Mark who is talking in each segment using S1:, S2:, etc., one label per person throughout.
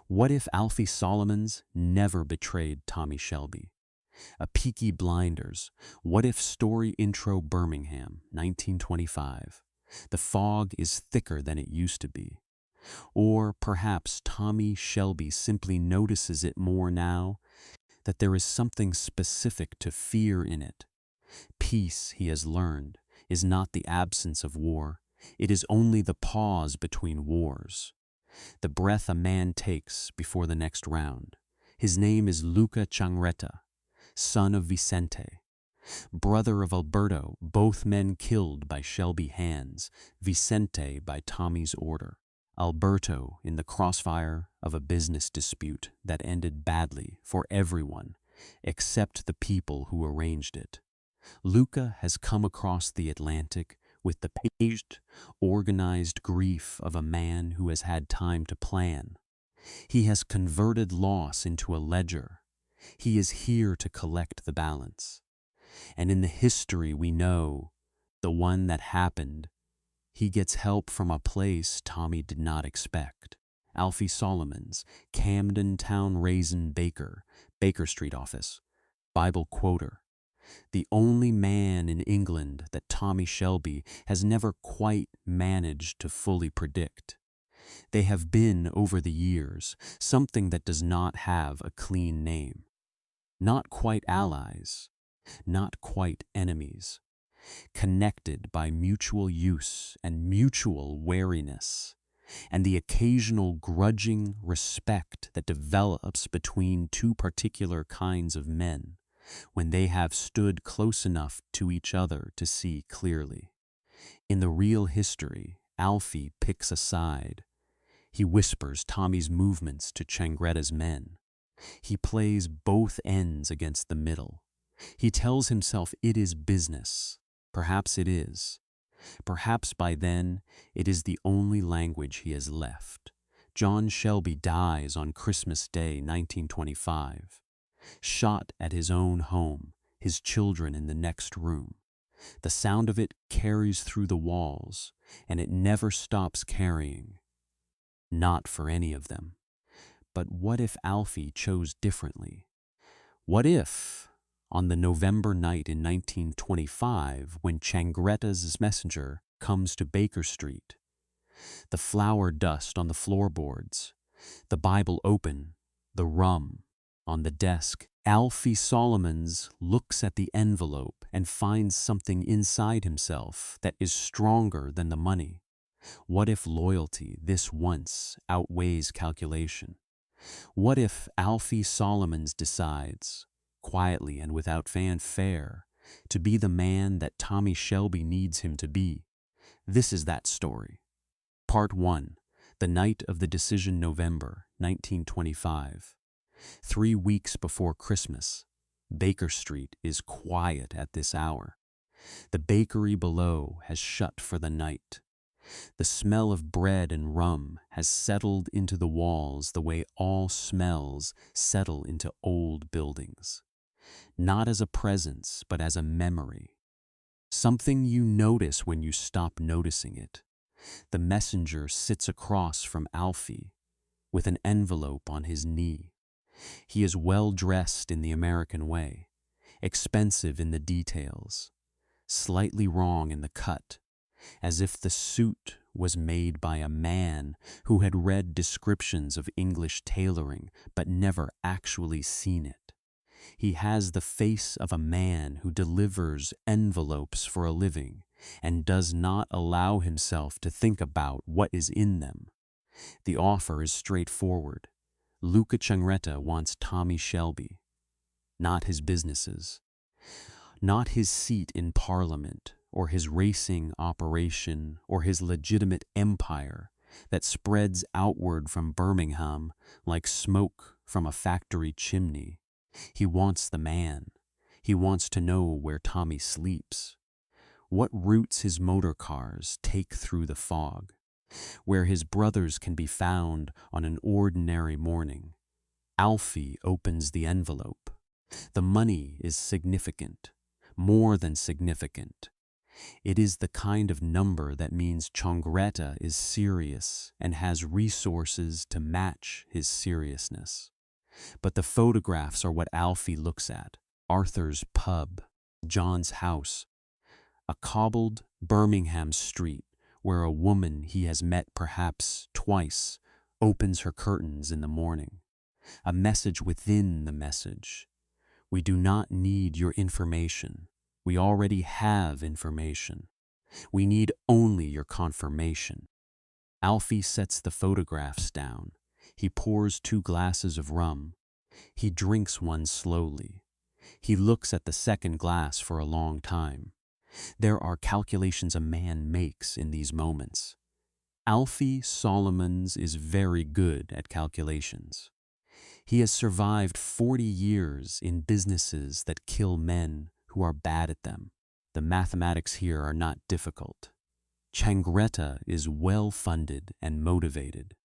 S1: What if Alfie Solomons never betrayed Tommy Shelby? A Peaky Blinders. What if story intro Birmingham, 1925? The fog is thicker than it used to be. Or perhaps Tommy Shelby simply notices it more now, that there is something specific to fear in it. Peace, he has learned, is not the absence of war. It is only the pause between wars. The breath a man takes before the next round. His name is Luca Changretta, son of Vicente, brother of Alberto, both men killed by Shelby hands, Vicente by Tommy's order. Alberto in the crossfire of a business dispute that ended badly for everyone except the people who arranged it. Luca has come across the Atlantic with the paged, organized grief of a man who has had time to plan. He has converted loss into a ledger. He is here to collect the balance. And in the history we know, the one that happened, he gets help from a place Tommy did not expect. Alfie Solomons, Camden Town Raisin Baker, Baker Street office, Bible quoter. The only man in England that Tommy Shelby has never quite managed to fully predict. They have been, over the years, something that does not have a clean name. Not quite allies, not quite enemies. Connected by mutual use and mutual wariness, and the occasional grudging respect that develops between two particular kinds of men when they have stood close enough to each other to see clearly. In the real history, Alfie picks a side. He whispers Tommy's movements to Changretta's men. He plays both ends against the middle. He tells himself it is business. Perhaps it is. Perhaps by then it is the only language he has left. John Shelby dies on Christmas Day, 1925. Shot at his own home, his children in the next room. The sound of it carries through the walls, and it never stops carrying. Not for any of them. But what if Alfie chose differently? What if, on the November night in 1925, when Changretta's messenger comes to Baker Street, the flour dust on the floorboards, the Bible open, the rum on the desk, Alfie Solomons looks at the envelope and finds something inside himself that is stronger than the money. What if loyalty, this once, outweighs calculation? What if Alfie Solomons decides, quietly and without fanfare, to be the man that Tommy Shelby needs him to be? This is that story. Part 1. The night of the decision, November 1925. 3 weeks before Christmas, Baker Street is quiet at this hour. The bakery below has shut for the night. The smell of bread and rum has settled into the walls the way all smells settle into old buildings. Not as a presence, but as a memory. Something you notice when you stop noticing it. The messenger sits across from Alfie with an envelope on his knee. He is well dressed in the American way, expensive in the details, slightly wrong in the cut, as if the suit was made by a man who had read descriptions of English tailoring but never actually seen it. He has the face of a man who delivers envelopes for a living and does not allow himself to think about what is in them. The offer is straightforward. Luca Changretta wants Tommy Shelby, not his businesses, not his seat in Parliament, or his racing operation, or his legitimate empire that spreads outward from Birmingham like smoke from a factory chimney. He wants the man. He wants to know where Tommy sleeps, what routes his motor cars take through the fog, where his brothers can be found on an ordinary morning. Alfie opens the envelope. The money is significant, more than significant. It is the kind of number that means Changretta is serious and has resources to match his seriousness. But the photographs are what Alfie looks at: Arthur's pub, John's house, a cobbled Birmingham street where a woman he has met perhaps twice opens her curtains in the morning. A message within the message. We do not need your information. We already have information. We need only your confirmation. Alfie sets the photographs down. He pours 2 glasses of rum. He drinks one slowly. He looks at the second glass for a long time. There are calculations a man makes in these moments. Alfie Solomons is very good at calculations. He has survived 40 years in businesses that kill men who are bad at them. The mathematics here are not difficult. Changretta is well-funded and motivated.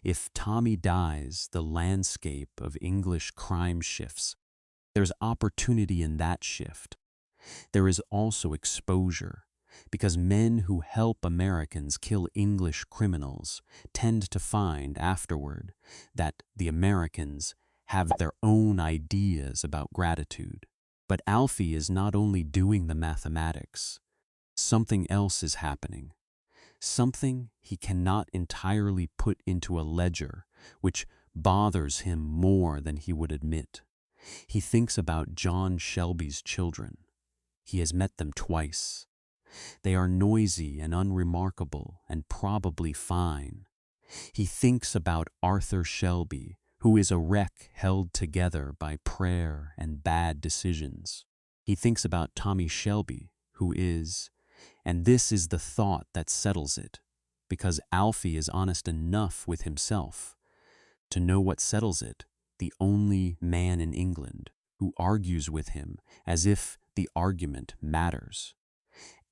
S1: If Tommy dies, the landscape of English crime shifts. There's opportunity in that shift. There is also exposure, because men who help Americans kill English criminals tend to find afterward that the Americans have their own ideas about gratitude. But Alfie is not only doing the mathematics. Something else is happening. Something he cannot entirely put into a ledger, which bothers him more than he would admit. He thinks about John Shelby's children. He has met them twice. They are noisy and unremarkable and probably fine. He thinks about Arthur Shelby, who is a wreck held together by prayer and bad decisions. He thinks about Tommy Shelby, who is, and this is the thought that settles it, because Alfie is honest enough with himself to know what settles it: the only man in England who argues with him as if the argument matters.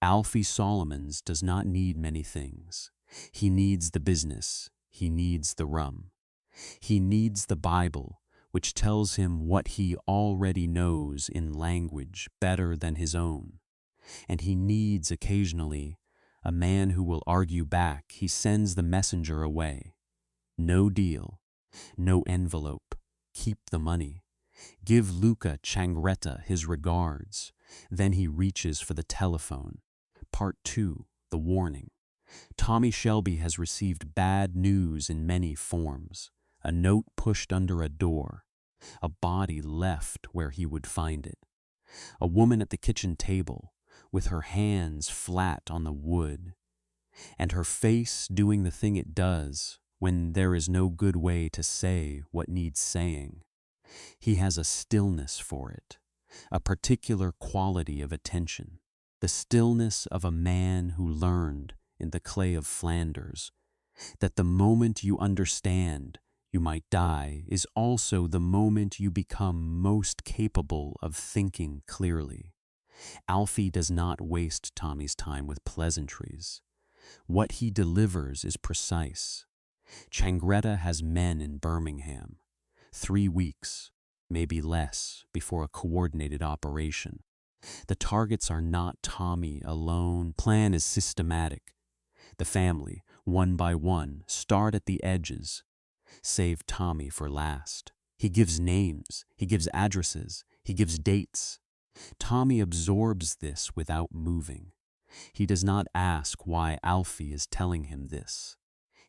S1: Alfie Solomons does not need many things. He needs the business. He needs the rum. He needs the Bible, which tells him what he already knows in language better than his own. And he needs occasionally a man who will argue back. He sends the messenger away. No deal. No envelope. Keep the money. Give Luca Changretta his regards. Then he reaches for the telephone. Part 2, the warning. Tommy Shelby has received bad news in many forms. A note pushed under a door. A body left where he would find it. A woman at the kitchen table, with her hands flat on the wood, and her face doing the thing it does when there is no good way to say what needs saying. He has a stillness for it, a particular quality of attention, the stillness of a man who learned in the clay of Flanders that the moment you understand you might die is also the moment you become most capable of thinking clearly. Alfie does not waste Tommy's time with pleasantries. What he delivers is precise. Changretta has men in Birmingham. 3 weeks, maybe less, before a coordinated operation. The targets are not Tommy alone. Plan is systematic. The family, one by one, start at the edges. Save Tommy for last. He gives names, he gives addresses, he gives dates. Tommy absorbs this without moving. He does not ask why Alfie is telling him this.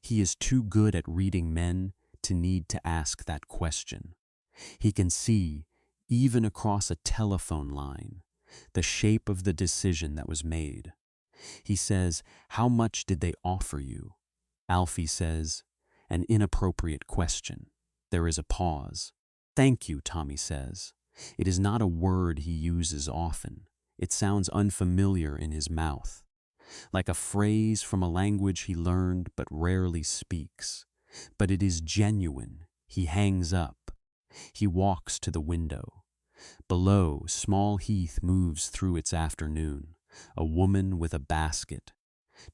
S1: He is too good at reading men to need to ask that question. He can see, even across a telephone line, the shape of the decision that was made. He says, "How much did they offer you?" Alfie says, "An inappropriate question." There is a pause. "Thank you," Tommy says. It is not a word he uses often. It sounds unfamiliar in his mouth, like a phrase from a language he learned but rarely speaks. But it is genuine. He hangs up. He walks to the window. Below, small Heath moves through its afternoon. A woman with a basket.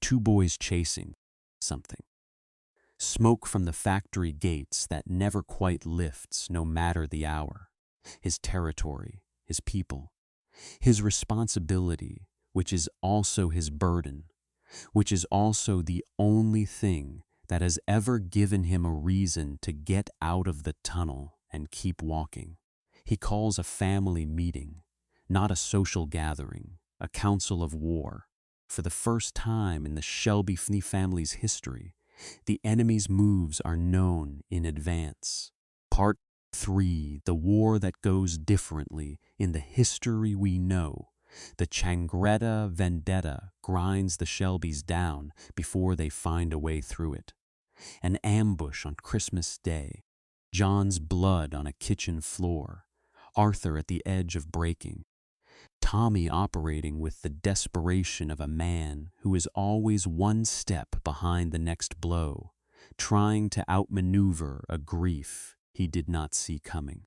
S1: 2 boys chasing something. Smoke from the factory gates that never quite lifts no matter the hour. His territory, his people. His responsibility, which is also his burden, which is also the only thing that has ever given him a reason to get out of the tunnel and keep walking. He calls a family meeting, not a social gathering, a council of war. For the first time in the Shelby family's history, the enemy's moves are known in advance. Part 3, the war that goes differently in the history we know. The Changretta vendetta grinds the Shelbys down before they find a way through it. An ambush on Christmas Day, John's blood on a kitchen floor, Arthur at the edge of breaking, Tommy operating with the desperation of a man who is always one step behind the next blow, trying to outmaneuver a grief he did not see coming.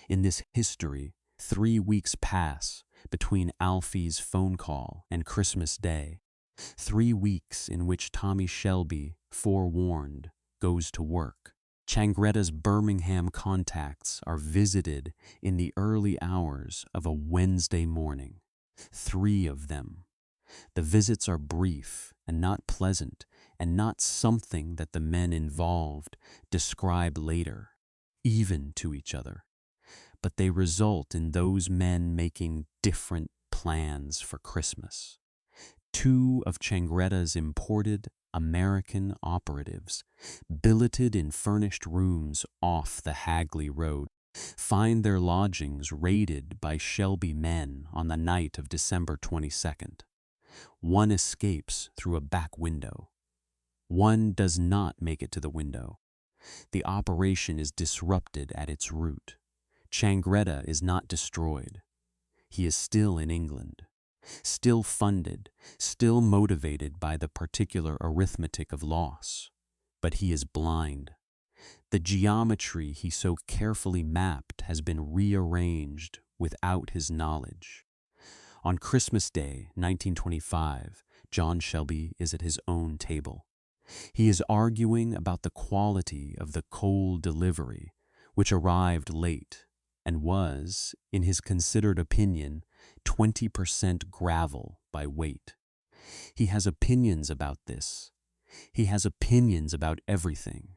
S1: In this history, 3 weeks pass between Alfie's phone call and Christmas Day. 3 weeks in which Tommy Shelby, forewarned, goes to work. Changretta's Birmingham contacts are visited in the early hours of a Wednesday morning. 3 of them. The visits are brief and not pleasant, and not something that the men involved describe later, even to each other. But they result in those men making different plans for Christmas. 2 of Changretta's imported American operatives, billeted in furnished rooms off the Hagley Road, find their lodgings raided by Shelby men on the night of December 22nd. 1 escapes through a back window. 1 does not make it to the window. The operation is disrupted at its root. Changretta is not destroyed. He is still in England, still funded, still motivated by the particular arithmetic of loss. But he is blind. The geometry he so carefully mapped has been rearranged without his knowledge. On Christmas Day, 1925, John Shelby is at his own table. He is arguing about the quality of the coal delivery, which arrived late and was, in his considered opinion, 20% gravel by weight. He has opinions about this. He has opinions about everything.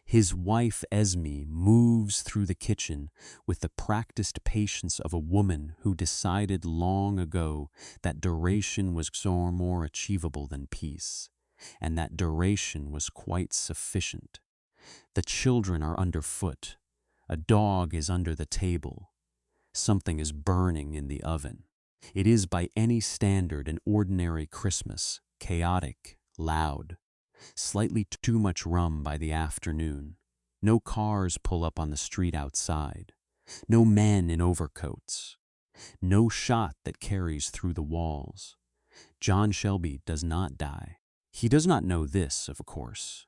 S1: His wife Esme moves through the kitchen with the practiced patience of a woman who decided long ago that duration was so more achievable than peace, and that duration was quite sufficient. The children are underfoot. A dog is under the table. Something is burning in the oven. It is by any standard an ordinary Christmas, chaotic, loud. Slightly too much rum by the afternoon. No cars pull up on the street outside. No men in overcoats. No shot that carries through the walls. John Shelby does not die. He does not know this, of course.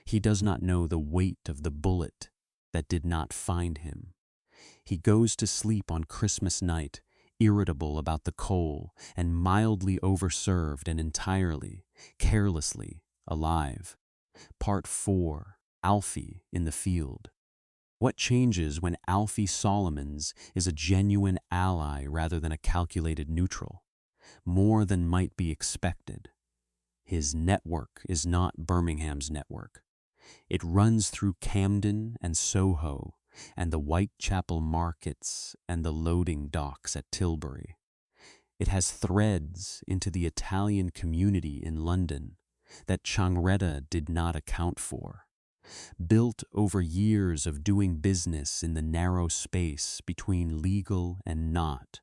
S1: He does not know the weight of the bullet that did not find him. He goes to sleep on Christmas night, irritable about the coal and mildly overserved and entirely, carelessly, alive. Part 4, Alfie in the field. What changes when Alfie Solomons is a genuine ally rather than a calculated neutral? More than might be expected. His network is not Birmingham's network. It runs through Camden and Soho and the Whitechapel markets and the loading docks at Tilbury. It has threads into the Italian community in London that Changretta did not account for. Built over years of doing business in the narrow space between legal and not,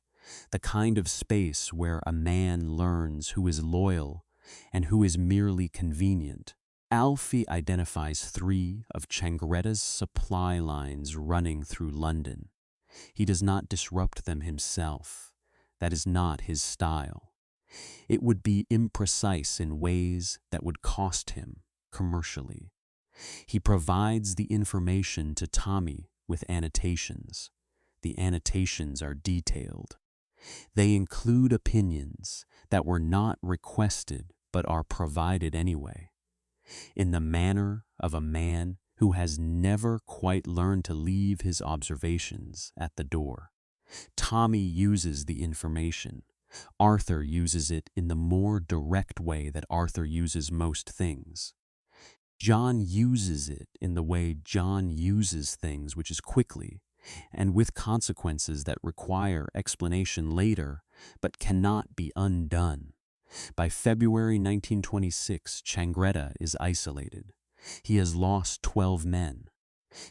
S1: the kind of space where a man learns who is loyal and who is merely convenient. Alfie identifies 3 of Changretta's supply lines running through London. He does not disrupt them himself. That is not his style. It would be imprecise in ways that would cost him commercially. He provides the information to Tommy with annotations. The annotations are detailed. They include opinions that were not requested but are provided anyway. In the manner of a man who has never quite learned to leave his observations at the door, Tommy uses the information, Arthur uses it in the more direct way that Arthur uses most things. John uses it in the way John uses things, which is quickly, and with consequences that require explanation later, but cannot be undone. By February 1926, Changretta is isolated. He has lost 12 men.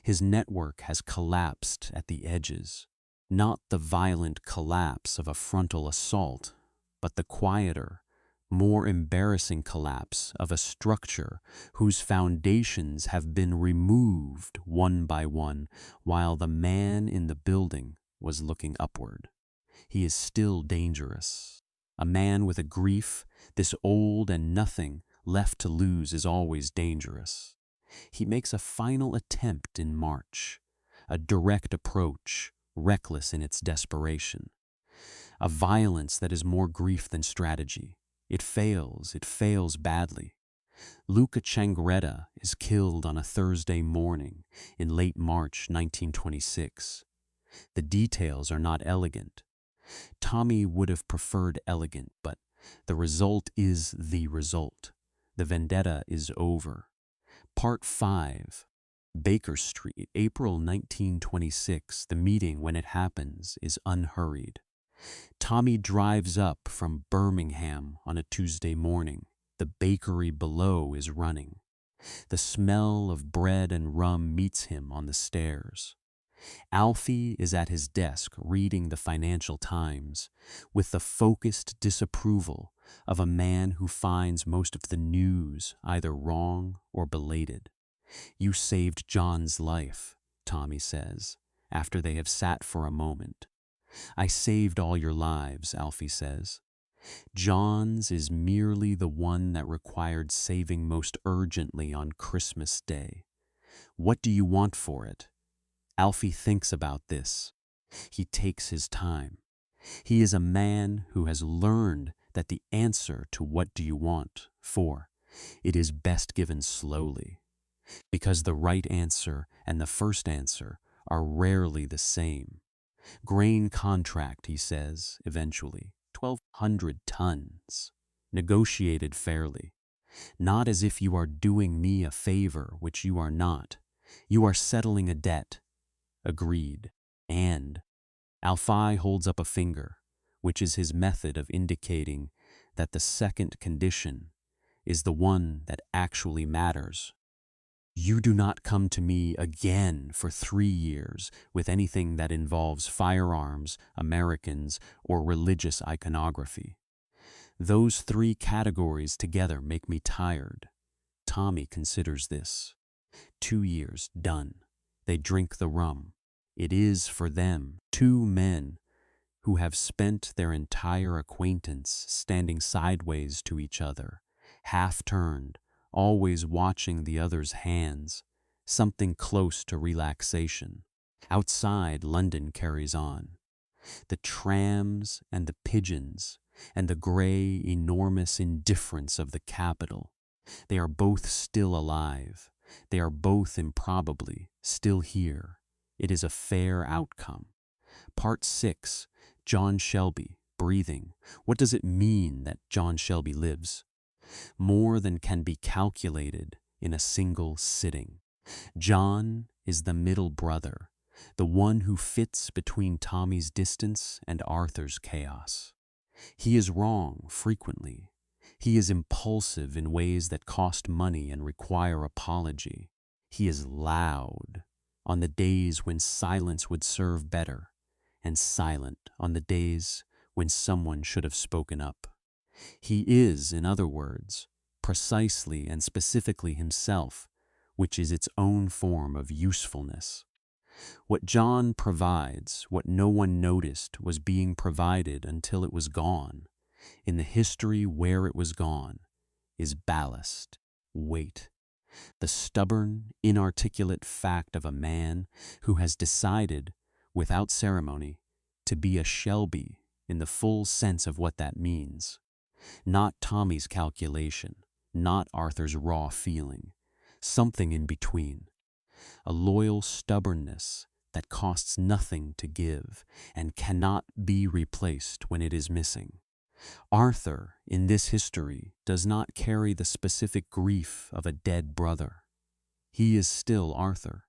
S1: His network has collapsed at the edges. Not the violent collapse of a frontal assault, but the quieter, more embarrassing collapse of a structure whose foundations have been removed one by one while the man in the building was looking upward. He is still dangerous. A man with a grief this old and nothing left to lose is always dangerous. He makes a final attempt in March, a direct approach, reckless in its desperation. A violence that is more grief than strategy. It fails badly. Luca Changretta is killed on a Thursday morning in late March 1926. The details are not elegant. Tommy would have preferred elegant, but the result is the result. The vendetta is over. Part 5. Baker Street, April 1926. The meeting, when it happens, is unhurried. Tommy drives up from Birmingham on a Tuesday morning. The bakery below is running. The smell of bread and rum meets him on the stairs. Alfie is at his desk reading the Financial Times with the focused disapproval of a man who finds most of the news either wrong or belated. "You saved John's life," Tommy says, after they have sat for a moment. "I saved all your lives," Alfie says. John's is merely the one that required saving most urgently on Christmas Day. What do you want for it? Alfie thinks about this. He takes his time. He is a man who has learned that the answer to what do you want for it is best given slowly, because the right answer and the first answer are rarely the same. Grain contract, he says, eventually, 1,200 tons, negotiated fairly. Not as if you are doing me a favor, which you are not. You are settling a debt. Agreed. And Alfie holds up a finger, which is his method of indicating that the second condition is the one that actually matters. You do not come to me again for 3 years with anything that involves firearms, Americans, or religious iconography. Those 3 categories together make me tired. Tommy considers this. 2 years, done. They drink the rum. It is for them 2 men who have spent their entire acquaintance standing sideways to each other, half-turned, always watching the other's hands, something close to relaxation. Outside, London carries on. The trams and the pigeons and the gray, enormous indifference of the capital. They are both still alive. They are both improbably still here. It is a fair outcome. Part 6. John Shelby, breathing. What does it mean that John Shelby lives? More than can be calculated in a single sitting. John is the middle brother, the one who fits between Tommy's distance and Arthur's chaos. He is wrong frequently. He is impulsive in ways that cost money and require apology. He is loud on the days when silence would serve better, and silent on the days when someone should have spoken up. He is, in other words, precisely and specifically himself, which is its own form of usefulness. What John provides, what no one noticed was being provided until it was gone, in the history where it was gone, is ballast, weight, the stubborn, inarticulate fact of a man who has decided, without ceremony, to be a Shelby in the full sense of what that means. Not Tommy's calculation, not Arthur's raw feeling, something in between. A loyal stubbornness that costs nothing to give and cannot be replaced when it is missing. Arthur, in this history, does not carry the specific grief of a dead brother. He is still Arthur,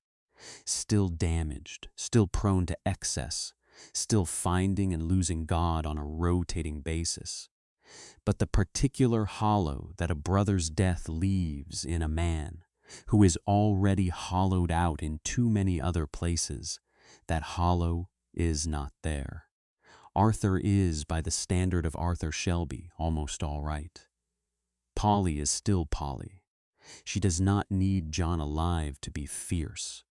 S1: still damaged, still prone to excess, still finding and losing God on a rotating basis. But the particular hollow that a brother's death leaves in a man, who is already hollowed out in too many other places, that hollow is not there. Arthur is, by the standard of Arthur Shelby, almost all right. Polly is still Polly. She does not need John alive to be fierce.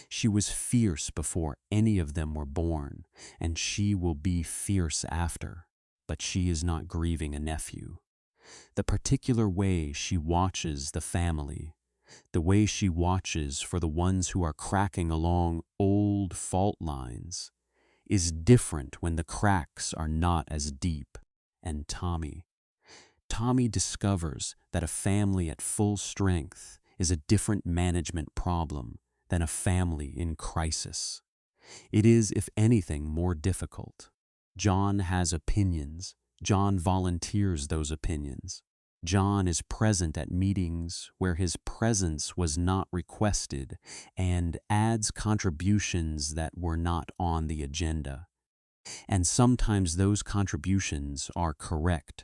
S1: She was fierce before any of them were born, and she will be fierce after, but she is not grieving a nephew. The particular way she watches the family, the way she watches for the ones who are cracking along old fault lines, is different when the cracks are not as deep. And Tommy discovers that a family at full strength is a different management problem than a family in crisis. It is, if anything, more difficult. John has opinions. John volunteers those opinions. John is present at meetings where his presence was not requested and adds contributions that were not on the agenda. And sometimes those contributions are correct,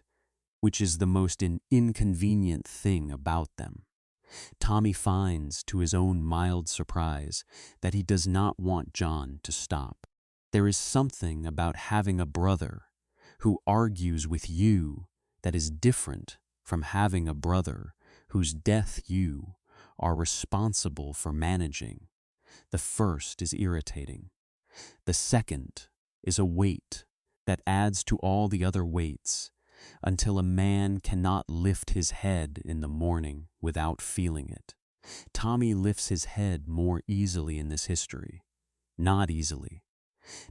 S1: which is the most inconvenient thing about them. Tommy finds, to his own mild surprise, that he does not want John to stop. There is something about having a brother who argues with you that is different from having a brother whose death you are responsible for managing. The first is irritating. The second is a weight that adds to all the other weights until a man cannot lift his head in the morning without feeling it. Tommy lifts his head more easily in this history. Not easily.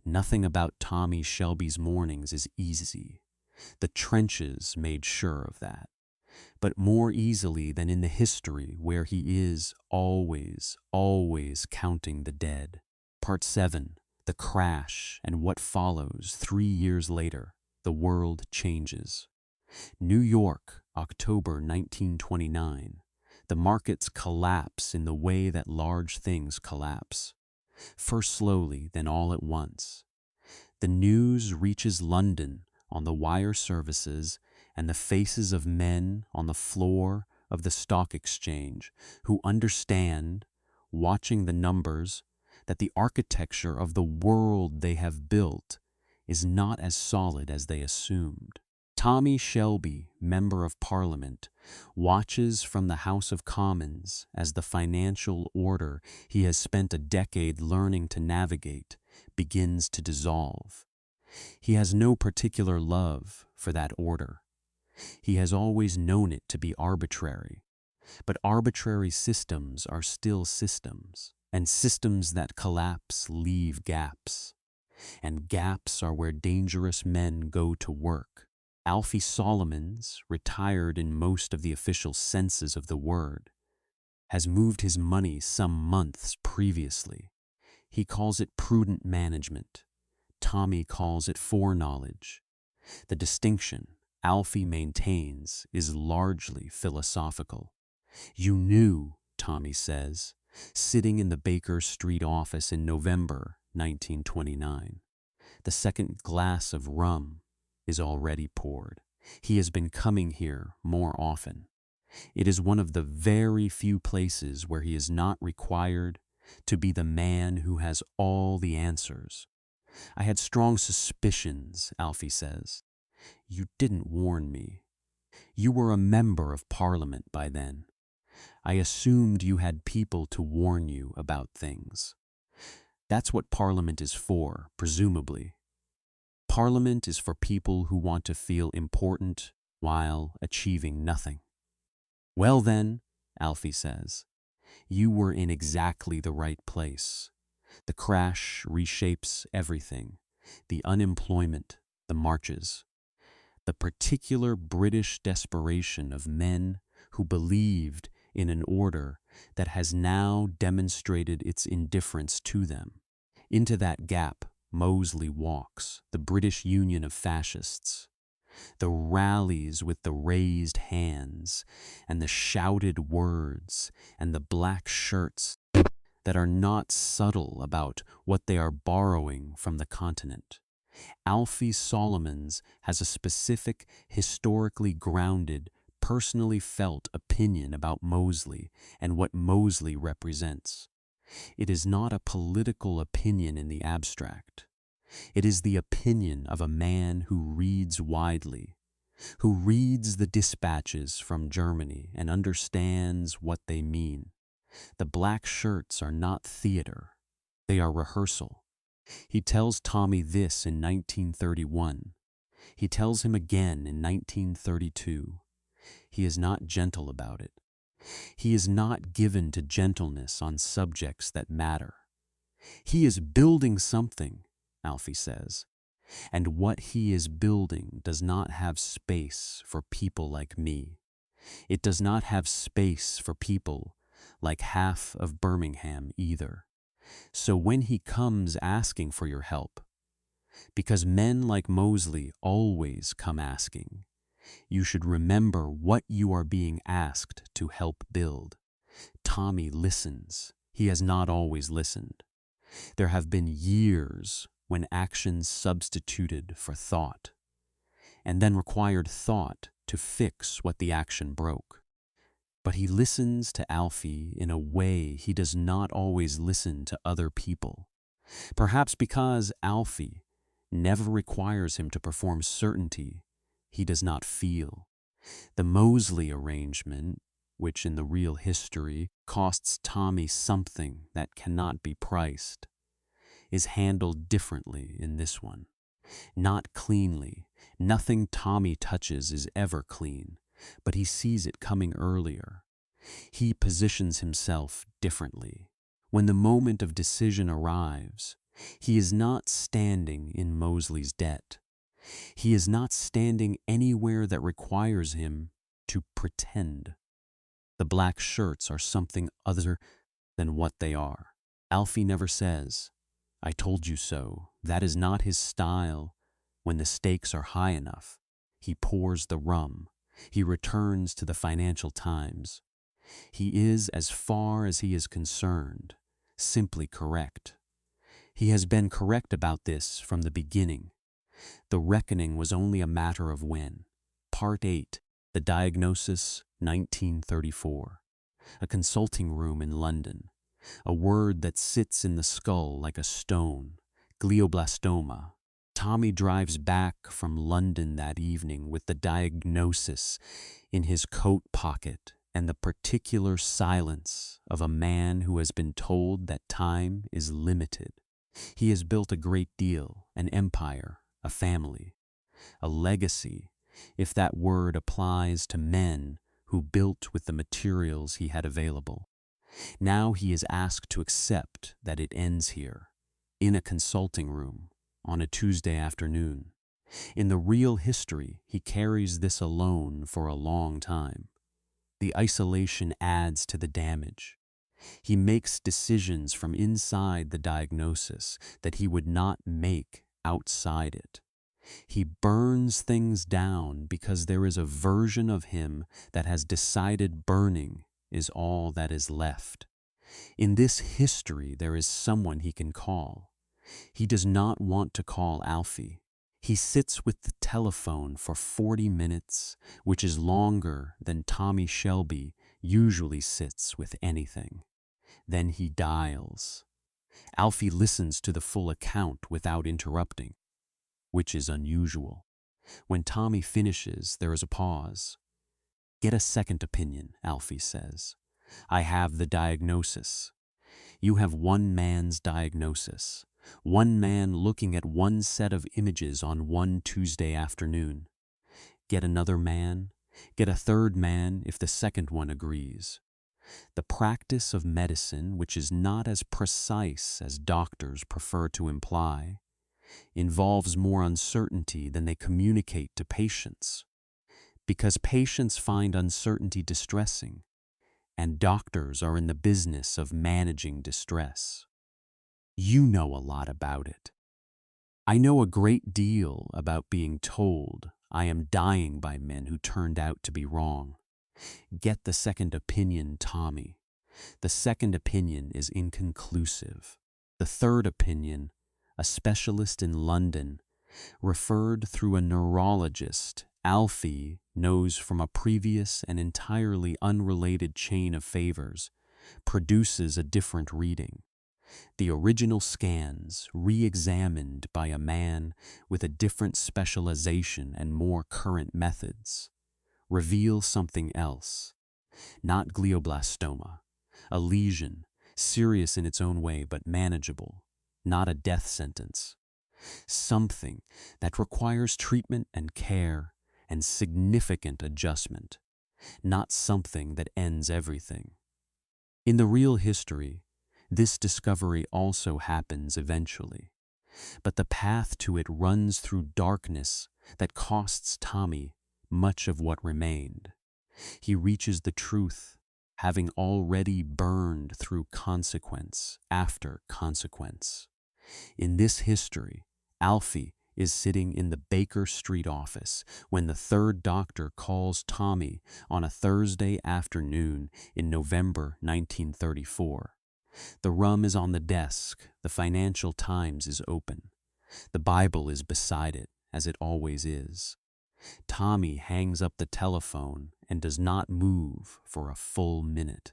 S1: Nothing about Tommy Shelby's mornings is easy. The trenches made sure of that. But more easily than in the history where he is always counting the dead. Part 7, the crash and what follows 3 years later. The world changes. New York, October 1929. The markets collapse in the way that large things collapse. First slowly, then all at once. The news reaches London on the wire services and the faces of men on the floor of the stock exchange who understand, watching the numbers, that the architecture of the world they have built is not as solid as they assumed. Tommy Shelby, Member of Parliament, watches from the House of Commons as the financial order he has spent a decade learning to navigate begins to dissolve. He has no particular love for that order. He has always known it to be arbitrary, but arbitrary systems are still systems, and systems that collapse leave gaps. And gaps are where dangerous men go to work. Alfie Solomons, retired in most of the official senses of the word, has moved his money some months previously. He calls it prudent management. Tommy calls it foreknowledge. The distinction Alfie maintains is largely philosophical. You knew, Tommy says, sitting in the Baker Street office in November 1929. The second glass of rum is already poured. He has been coming here more often. It is one of the very few places where he is not required to be the man who has all the answers. I had strong suspicions, Alfie says. You didn't warn me. You were a member of Parliament by then. I assumed you had people to warn you about things. That's what Parliament is for, presumably. Parliament is for people who want to feel important while achieving nothing. Well then, Alfie says, you were in exactly the right place. The crash reshapes everything. The unemployment, the marches. The particular British desperation of men who believed in an order that has now demonstrated its indifference to them. Into that gap, Mosley walks, the British Union of Fascists. The rallies with the raised hands and the shouted words and the black shirts that are not subtle about what they are borrowing from the continent. Alfie Solomons has a specific, historically grounded, personally felt opinion about Mosley and what Mosley represents. It is not a political opinion in the abstract. It is the opinion of a man who reads widely, who reads the dispatches from Germany and understands what they mean. The black shirts are not theater, they are rehearsal. He tells Tommy this in 1931. He tells him again in 1932. He is not gentle about it. He is not given to gentleness on subjects that matter. He is building something, Alfie says, and what he is building does not have space for people like me. It does not have space for people like half of Birmingham either. So when he comes asking for your help, because men like Mosley always come asking, you should remember what you are being asked to help build. Tommy listens. He has not always listened. There have been years when actions substituted for thought, and then required thought to fix what the action broke. But he listens to Alfie in a way he does not always listen to other people. Perhaps because Alfie never requires him to perform certainty he does not feel. The Mosley arrangement, which in the real history costs Tommy something that cannot be priced, is handled differently in this one. Not cleanly. Nothing Tommy touches is ever clean, but he sees it coming earlier. He positions himself differently. When the moment of decision arrives, he is not standing in Mosley's debt. He is not standing anywhere that requires him to pretend. The black shirts are something other than what they are. Alfie never says, "I told you so." That is not his style. When the stakes are high enough, he pours the rum. He returns to the Financial Times. He is, as far as he is concerned, simply correct. He has been correct about this from the beginning. The reckoning was only a matter of when. Part 8, The Diagnosis, 1934. A consulting room in London. A word that sits in the skull like a stone. Glioblastoma. Tommy drives back from London that evening with the diagnosis in his coat pocket and the particular silence of a man who has been told that time is limited. He has built a great deal, an empire, a family, a legacy, if that word applies to men who built with the materials he had available. Now he is asked to accept that it ends here, in a consulting room, on a Tuesday afternoon. In the real history, he carries this alone for a long time. The isolation adds to the damage. He makes decisions from inside the diagnosis that he would not make outside it. He burns things down because there is a version of him that has decided burning is all that is left. In this history, there is someone he can call. He does not want to call Alfie. He sits with the telephone for 40 minutes, which is longer than Tommy Shelby usually sits with anything. Then he dials. Alfie listens to the full account without interrupting, which is unusual. When Tommy finishes, there is a pause. "Get a second opinion," Alfie says. "I have the diagnosis." You have one man's diagnosis. One man looking at one set of images on one Tuesday afternoon. Get another man. Get a third man if the second one agrees. The practice of medicine, which is not as precise as doctors prefer to imply, involves more uncertainty than they communicate to patients, because patients find uncertainty distressing, and doctors are in the business of managing distress. You know a lot about it. I know a great deal about being told I am dying by men who turned out to be wrong. Get the second opinion, Tommy. The second opinion is inconclusive. The third opinion, a specialist in London, referred through a neurologist, Alfie knows from a previous and entirely unrelated chain of favors, produces a different reading. The original scans, re-examined by a man with a different specialization and more current methods, reveal something else. Not glioblastoma, a lesion, serious in its own way but manageable, not a death sentence. Something that requires treatment and care and significant adjustment, not something that ends everything. In the real history, this discovery also happens eventually, but the path to it runs through darkness that costs Tommy much of what remained. He reaches the truth, having already burned through consequence after consequence. In this history, Alfie is sitting in the Baker Street office when the third doctor calls Tommy on a Thursday afternoon in November 1934. The rum is on the desk, the Financial Times is open. The Bible is beside it, as it always is. Tommy hangs up the telephone and does not move for a full minute.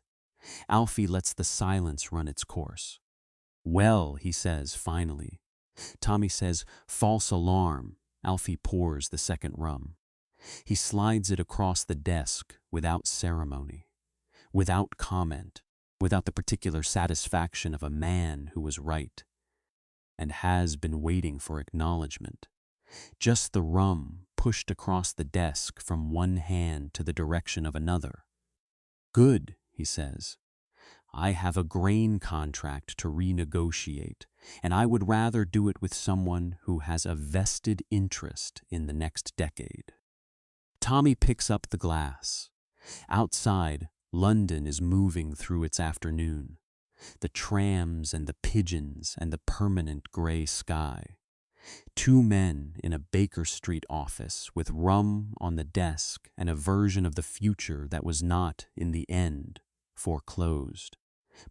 S1: Alfie lets the silence run its course. "Well," he says finally. Tommy says, "False alarm." Alfie pours the second rum. He slides it across the desk without ceremony, without comment, without the particular satisfaction of a man who was right and has been waiting for acknowledgement. Just the rum pushed across the desk from one hand to the direction of another. "Good," he says. "I have a grain contract to renegotiate, and I would rather do it with someone who has a vested interest in the next decade." Tommy picks up the glass. Outside, London is moving through its afternoon. The trams and the pigeons and the permanent gray sky. Two men in a Baker Street office with rum on the desk and a version of the future that was not, in the end, foreclosed.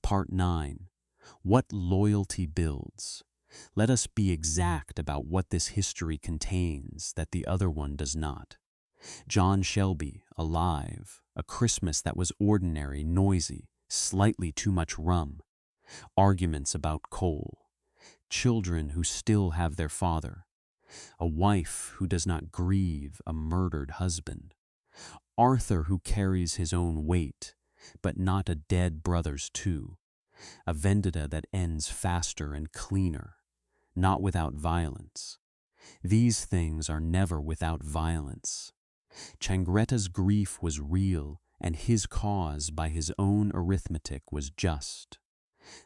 S1: Part 9. What loyalty builds. Let us be exact about what this history contains that the other one does not. John Shelby, alive, a Christmas that was ordinary, noisy, slightly too much rum. Arguments about coal. Children who still have their father. A wife who does not grieve a murdered husband. Arthur who carries his own weight, but not a dead brother's too. A vendetta that ends faster and cleaner, not without violence. These things are never without violence. Changretta's grief was real, and his cause by his own arithmetic was just,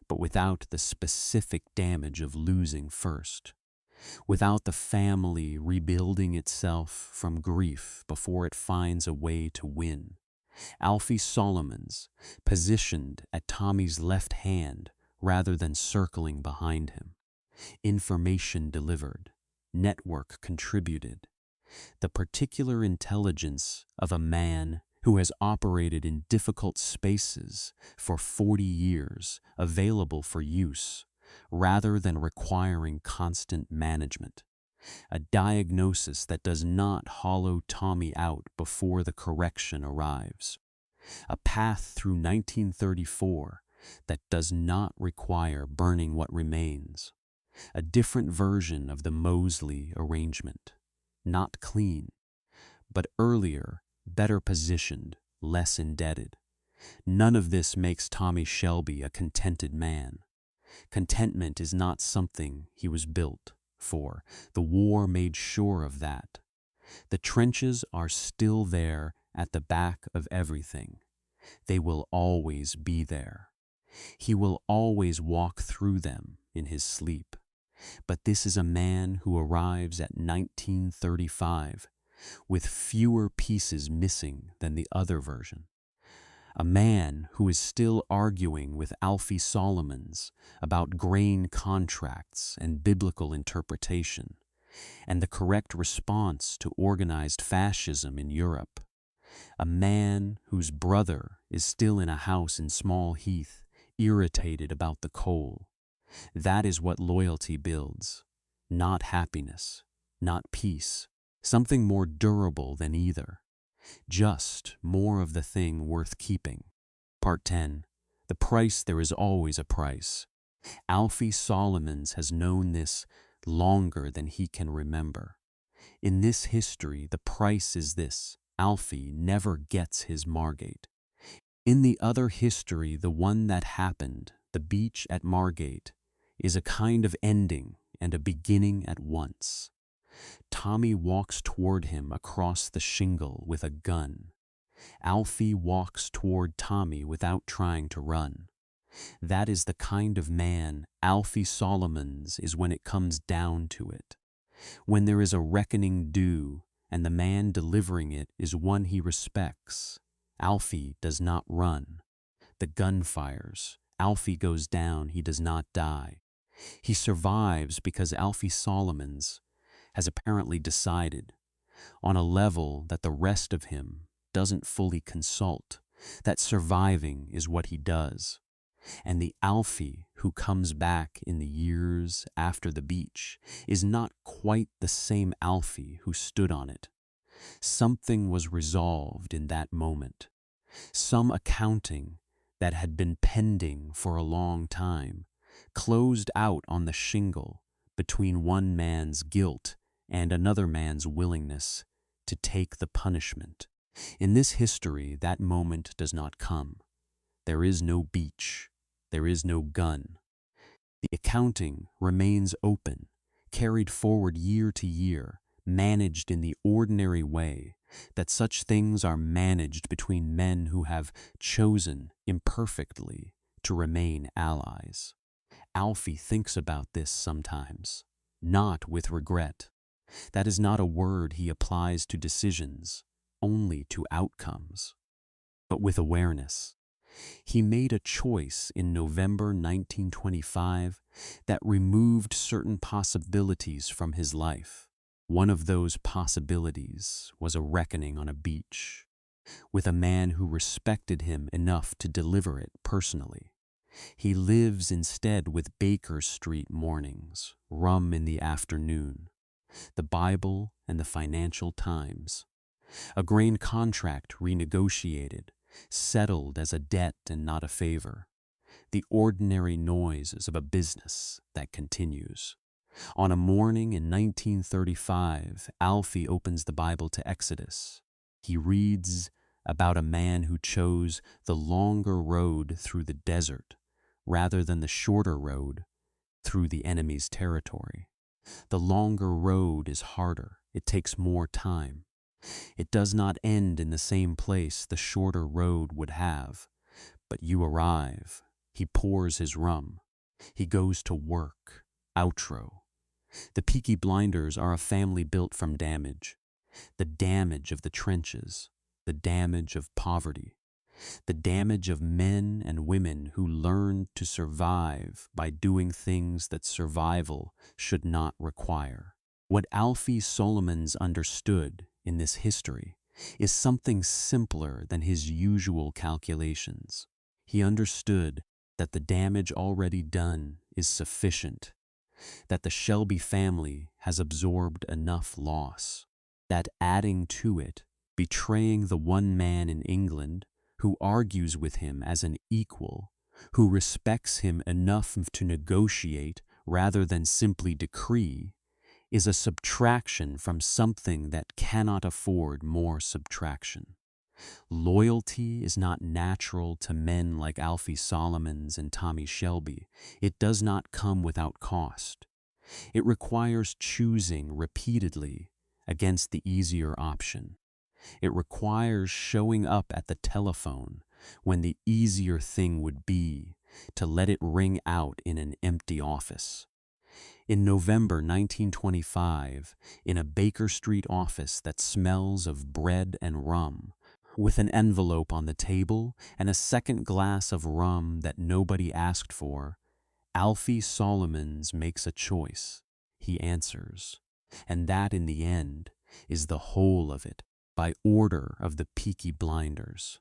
S1: but without the specific damage of losing first, without the family rebuilding itself from grief before it finds a way to win. Alfie Solomons, positioned at Tommy's left hand rather than circling behind him. Information delivered. Network contributed. The particular intelligence of a man who has operated in difficult spaces for 40 years, available for use, rather than requiring constant management. A diagnosis that does not hollow Tommy out before the correction arrives. A path through 1934 that does not require burning what remains. A different version of the Mosley arrangement. Not clean, but earlier, better positioned, less indebted. None of this makes Tommy Shelby a contented man. Contentment is not something he was built for. The war made sure of that. The trenches are still there at the back of everything. They will always be there. He will always walk through them in his sleep. But this is a man who arrives at 1935 with fewer pieces missing than the other version. A man who is still arguing with Alfie Solomons about grain contracts and biblical interpretation, and the correct response to organized fascism in Europe. A man whose brother is still in a house in Small Heath, irritated about the coal. That is what loyalty builds. Not happiness, not peace, something more durable than either. Just more of the thing worth keeping. Part 10. The price. There is always a price. Alfie Solomons has known this longer than he can remember. In this history, the price is this: Alfie never gets his Margate. In the other history, the one that happened, the beach at Margate, is a kind of ending and a beginning at once. Tommy walks toward him across the shingle with a gun. Alfie walks toward Tommy without trying to run. That is the kind of man Alfie Solomons is when it comes down to it. When there is a reckoning due and the man delivering it is one he respects, Alfie does not run. The gun fires. Alfie goes down. He does not die. He survives because Alfie Solomons has apparently decided, on a level that the rest of him doesn't fully consult, that surviving is what he does. And the Alfie who comes back in the years after the beach is not quite the same Alfie who stood on it. Something was resolved in that moment. Some accounting that had been pending for a long time closed out on the shingle between one man's guilt and another man's willingness to take the punishment. In this history, that moment does not come. There is no beach. There is no gun. The accounting remains open, carried forward year to year, managed in the ordinary way that such things are managed between men who have chosen imperfectly to remain allies. Alfie thinks about this sometimes, not with regret. That is not a word he applies to decisions, only to outcomes, but with awareness. He made a choice in November 1925 that removed certain possibilities from his life. One of those possibilities was a reckoning on a beach, with a man who respected him enough to deliver it personally. He lives instead with Baker Street mornings, rum in the afternoon, the Bible and the Financial Times. A grain contract renegotiated, settled as a debt and not a favor. The ordinary noises of a business that continues. On a morning in 1935, Alfie opens the Bible to Exodus. He reads about a man who chose the longer road through the desert rather than the shorter road through the enemy's territory. The longer road is harder. It takes more time. It does not end in the same place the shorter road would have. But you arrive. He pours his rum. He goes to work. Outro. The Peaky Blinders are a family built from damage. The damage of the trenches. The damage of poverty. The damage of men and women who learned to survive by doing things that survival should not require. What Alfie Solomons understood in this history is something simpler than his usual calculations. He understood that the damage already done is sufficient, that the Shelby family has absorbed enough loss, that adding to it, betraying the one man in England who argues with him as an equal, who respects him enough to negotiate rather than simply decree, is a subtraction from something that cannot afford more subtraction. Loyalty is not natural to men like Alfie Solomons and Tommy Shelby. It does not come without cost. It requires choosing repeatedly against the easier option. It requires showing up at the telephone when the easier thing would be to let it ring out in an empty office. In November 1925, in a Baker Street office that smells of bread and rum, with an envelope on the table and a second glass of rum that nobody asked for, Alfie Solomons makes a choice. He answers. And that, in the end, is the whole of it, by order of the Peaky Blinders.